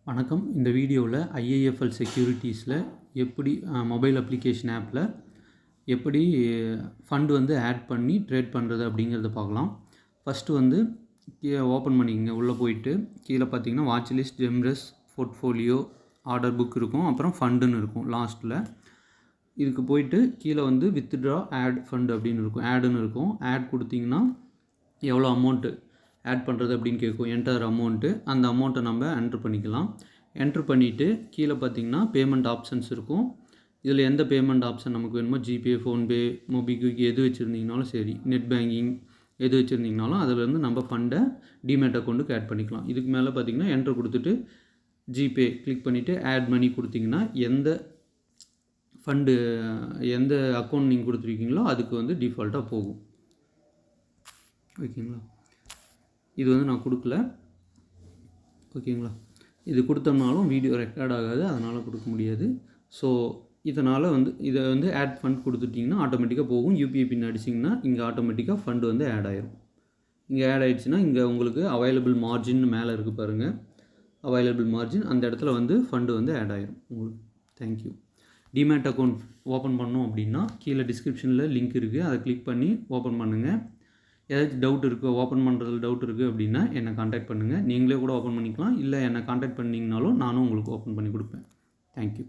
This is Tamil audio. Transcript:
வணக்கம். இந்த வீடியோவில் IIFL செக்யூரிட்டீஸில் எப்படி மொபைல் அப்ளிகேஷன் ஆப்பில் எப்படி ஃபண்ட் வந்து ஆட் பண்ணி ட்ரேட் பண்ணுறது அப்படிங்கிறத பார்க்கலாம். ஃபஸ்ட்டு வந்து கீழே ஓப்பன் பண்ணிக்கங்க. உள்ளே போயிட்டு கீழே பார்த்தீங்கன்னா வாட்ச் லிஸ்ட், ஜெம்ரஸ், போர்ட்ஃபோலியோ, ஆர்டர் புக் இருக்கும். அப்புறம் ஃபண்டுன்னு இருக்கும் லாஸ்ட்டில். இதுக்கு போயிட்டு கீழே வந்து வித்ட்ரா ஆட் ஃபண்ட் அப்படின்னு இருக்கும், ஆடுன்னு இருக்கும். ஆட் கொடுத்தீங்கன்னா எவ்வளோ அமௌண்ட்டு ஆட் பண்ணுறது அப்படின்னு கேட்கும். என்டர் அமௌண்ட்டு, அந்த அமௌண்ட்டை நம்ம என்ட்ரு பண்ணிக்கலாம். என்ட்ரு பண்ணிவிட்டு கீழே பார்த்திங்கன்னா பேமெண்ட் ஆப்ஷன்ஸ் இருக்கும். இதில் எந்த பேமெண்ட் ஆப்ஷன் நமக்கு வேணுமோ, ஜிபே, ஃபோன்பே, மோபிக்விக் எது வச்சுருந்தீங்கனாலும் சரி, நெட் பேங்கிங் எது வச்சுருந்தீங்கனாலும் அதிலேருந்து நம்ம ஃபண்டை டிமேட் அக்கௌண்ட்டுக்கு ஆட் பண்ணிக்கலாம். இதுக்கு மேலே பார்த்திங்கன்னா என்ட்ரு கொடுத்துட்டு ஜிபே கிளிக் பண்ணிவிட்டு ஆட் மணி கொடுத்திங்கன்னா எந்த ஃபண்டு எந்த அக்கௌண்ட் நீங்கள் கொடுத்துருக்கீங்களோ அதுக்கு வந்து டிஃபால்ட்டாக போகும். ஓகேங்களா? இது வந்து நான் கொடுக்கல. ஓகேங்களா? இது கொடுத்தோம்னாலும் வீடியோ ரெக்கார்ட் ஆகாது, அதனால் கொடுக்க முடியாது. ஸோ இதனால் வந்து இதை வந்து ஆட் ஃபண்ட் கொடுத்துட்டிங்கன்னா ஆட்டோமேட்டிக்காக போகும். யூபிஐ பின் அடிச்சிங்கன்னா இங்கே ஆட்டோமேட்டிக்காக ஃபண்டு வந்து ஆட் ஆயிரும். இங்கே ஆட் ஆகிடுச்சுன்னா இங்கே உங்களுக்கு அவைலபிள் மார்ஜின் மேலே இருக்குது பாருங்கள், அவைலபிள் மார்ஜின், அந்த இடத்துல வந்து ஃபண்டு வந்து ஆட் ஆயிரும் உங்களுக்கு. தேங்க்யூ. டிமேட் அக்கௌண்ட் ஓப்பன் பண்ணோம் அப்படின்னா கீழே டிஸ்கிரிப்ஷனில் லிங்க் இருக்குது, அதை கிளிக் பண்ணி ஓப்பன் பண்ணுங்கள். ஏதாச்சும் டவுட் இருக்குது, ஓப்பன் பண்ணுறதுல டவுட் இருக்குது அப்படின்னா என்னை காண்டாக்ட் பண்ணுங்கள். நீங்களே கூட ஓப்பன் பண்ணிக்கலாம், இல்லை என்னை காண்டாக்ட் பண்ணிங்கனாலும் நானும் உங்களுக்கு ஓப்பன் பண்ணி கொடுப்பேன். தேங்க்யூ.